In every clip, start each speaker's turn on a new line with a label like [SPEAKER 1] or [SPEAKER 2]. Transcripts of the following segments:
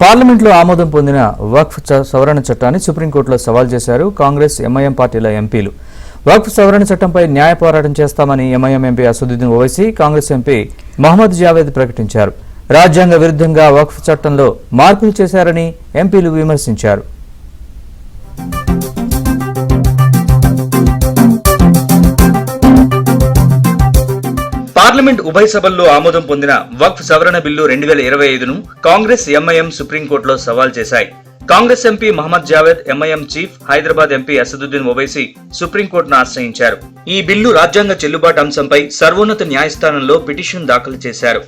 [SPEAKER 1] పార్లమెంట్లో ఆమోదం పొందిన వక్ఫ్ సవరణ చట్టాన్ని సుప్రీంకోర్టులో సవాల్ చేశారు కాంగ్రెస్ ఎంఐఎం పార్టీల ఎంపీలు. వక్ఫ్ సవరణ చట్టంపై న్యాయ పోరాటం చేస్తామని MIM MP Asaduddin Owaisi, Congress MP Mohammed Javed ప్రకటించారు. రాజ్యాంగ విరుద్ధంగా వక్ఫ్ చట్టంలో మార్పులు చేశారని ఎంపీలు విమర్శించారు.
[SPEAKER 2] పార్లమెంట్ ఉభయ సభల్లో ఆమోదం పొందిన వక్ఫ్ సవరణ బిల్లు 2025ను కాంగ్రెస్ ఎంఐఎం సుప్రీంకోర్టులో సవాల్ చేశాయి. Congress MP Mohammed Javed, MIM chief Hyderabad MP Asaduddin Owaisi సుప్రీంకోర్టును ఆశ్రయించారు. ఈ బిల్లు రాజ్యాంగ చెల్లుబాటు అంశంపై సర్వోన్నత న్యాయస్థానంలో పిటిషన్ దాఖలు చేశారు.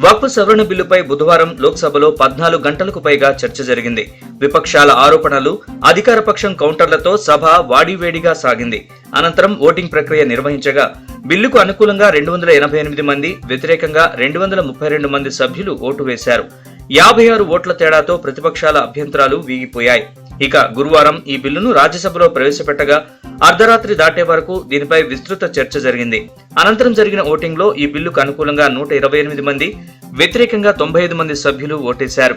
[SPEAKER 2] వక్ఫ్ సవరణ బిల్లుపై బుధవారం లోక్సభలో 14 గంటలకు పైగా చర్చ జరిగింది. విపక్షాల ఆరోపణలు, అధికార పక్షం కౌంటర్లతో సభ వాడివేడిగా సాగింది. అనంతరం ఓటింగ్ ప్రక్రియ నిర్వహించగా బిల్లుకు అనుకూలంగా 288 మంది, వ్యతిరేకంగా 232 మంది సభ్యులు ఓటు వేశారు. 56 ఓట్ల తేడాతో ప్రతిపక్షాల అభ్యంతరాలు వీగిపోయాయి. ఇక గురువారం ఈ బిల్లును రాజ్యసభలో ప్రవేశపెట్టగా అర్ధరాత్రి దాటే వరకు దీనిపై విస్తృత చర్చ జరిగింది. అనంతరం జరిగిన ఓటింగ్ లో ఈ బిల్లుకు అనుకూలంగా 128 మంది, వ్యతిరేకంగా 95 మంది సభ్యులు ఓటేశారు.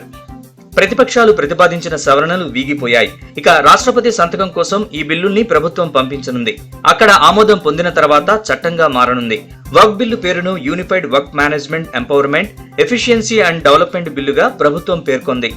[SPEAKER 2] ప్రతిపక్షాలు ప్రతిపాదించిన సవరణలు వీగిపోయాయి. ఇక రాష్ట్రపతి సంతకం కోసం ఈ బిల్లుల్ని ప్రభుత్వం పంపించనుంది. అక్కడ ఆమోదం పొందిన తర్వాత చట్టంగా మారనుంది. వక్ఫ్ బిల్లు పేరును unified Waqf management, empowerment, efficiency and development బిల్లుగా ప్రభుత్వం పేర్కొంది.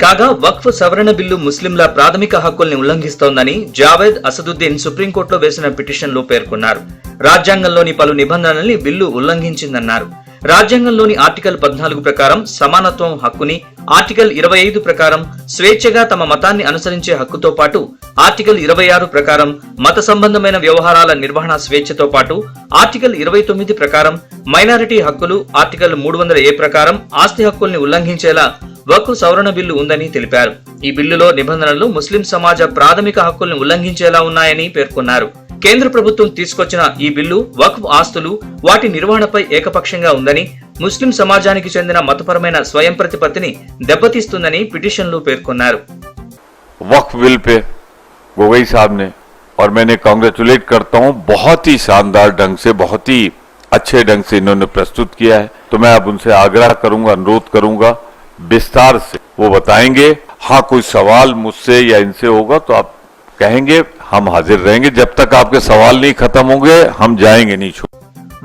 [SPEAKER 2] కాగా వక్ఫ్ సవరణ బిల్లు ముస్లింల ప్రాథమిక హక్కుల్ని ఉల్లంఘిస్తోందని జావేద్, అసదుద్దీన్ సుప్రీంకోర్టులో వేసిన పిటిషన్లో పేర్కొన్నారు. రాజ్యాంగంలోని పలు నిబంధనల్ని బిల్లు ఉల్లంఘించిందన్నారు. రాజ్యాంగంలోని ఆర్టికల్ 14 ప్రకారం సమానత్వం హక్కుని, ఆర్టికల్ 25 ప్రకారం స్వేచ్ఛగా తమ మతాన్ని అనుసరించే హక్కుతో పాటు, ఆర్టికల్ 26 ప్రకారం మత సంబంధమైన వ్యవహారాల నిర్వహణ స్వేచ్ఛతో పాటు, ఆర్టికల్ 29 ప్రకారం మైనారిటీ హక్కులు, ఆర్టికల్ 300A ప్రకారం ఆస్తి హక్కుల్ని ఉల్లంఘించేలా వక్ఫ్ సవరణ బిల్లు ఉందని తెలిపారు. ఈ బిల్లులో నిబంధనలు ముస్లిం సమాజ ప్రాథమిక హక్కుల్ని ఉల్లంఘించేలా ఉన్నాయని పేర్కొన్నారు. కేంద్ర ప్రభుత్వం తీసుకొచ్చిన ఈ బిల్లు వక్ఫ్ ఆస్తులు, వాటి నిర్వహణపై ఏకపక్షంగా ఉందని, ముస్లిం సమాజానికి చెందిన మతపరమైన స్వయం ప్రతిపత్తిని దెబ్బతీస్తుందని పిటిషన్లో పేర్కొన్నారు.
[SPEAKER 3] वक्फ बिल पे गोगोई साहब ने, और मैंने कांग्रेचुलेट करता हूं, बहुत ही शानदार ढंग से, बहुत ही अच्छे ढंग से इन्होंने प्रस्तुत किया है. तो मैं अब उनसे आग्रह करूंगा, अनुरोध करूंगा, विस्तार से वो बताएंगे. हाँ, कोई सवाल मुझसे या इनसे होगा तो आप कहेंगे, हम हाजिर रहेंगे. जब तक आपके सवाल नहीं खत्म होंगे हम जाएंगे नहीं.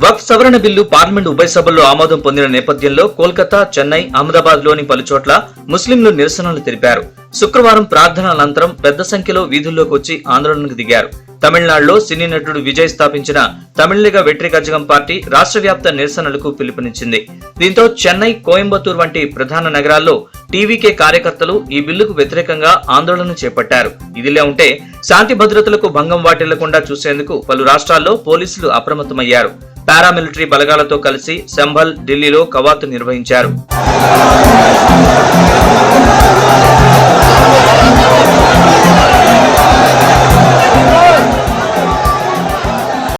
[SPEAKER 2] వక్ఫ్ సవరణ బిల్లు పార్లమెంట్ ఉభయ సభల్లో ఆమోదం పొందిన నేపథ్యంలో కోల్కతా, చెన్నై, అహ్మదాబాద్ లోని పలు చోట్ల ముస్లింలు నిరసనలు తెలిపారు. శుక్రవారం ప్రార్థనల అనంతరం పెద్ద సంఖ్యలో వీధుల్లోకి వచ్చి ఆందోళనకు దిగారు. తమిళనాడులో సినీ నటుడు విజయ్ స్థాపించిన తమిళిగ వెట్రి కజగం పార్టీ రాష్ట్ర వ్యాప్త నిరసనలకు పిలుపునిచ్చింది. దీంతో చెన్నై, కోయంబత్తూర్ వంటి ప్రధాన నగరాల్లో టీవీకే కార్యకర్తలు ఈ బిల్లుకు వ్యతిరేకంగా ఆందోళన చేపట్టారు. ఇదిలా ఉంటే శాంతి భద్రతలకు భంగం వాటిల్లకుండా చూసేందుకు పలు రాష్ట్రాల్లో పోలీసులు అప్రమత్తమయ్యారు. పారామిలిటరీ బలగాలతో కలిసి సంభల్, ఢిల్లీలో కవాతు నిర్వహించారు.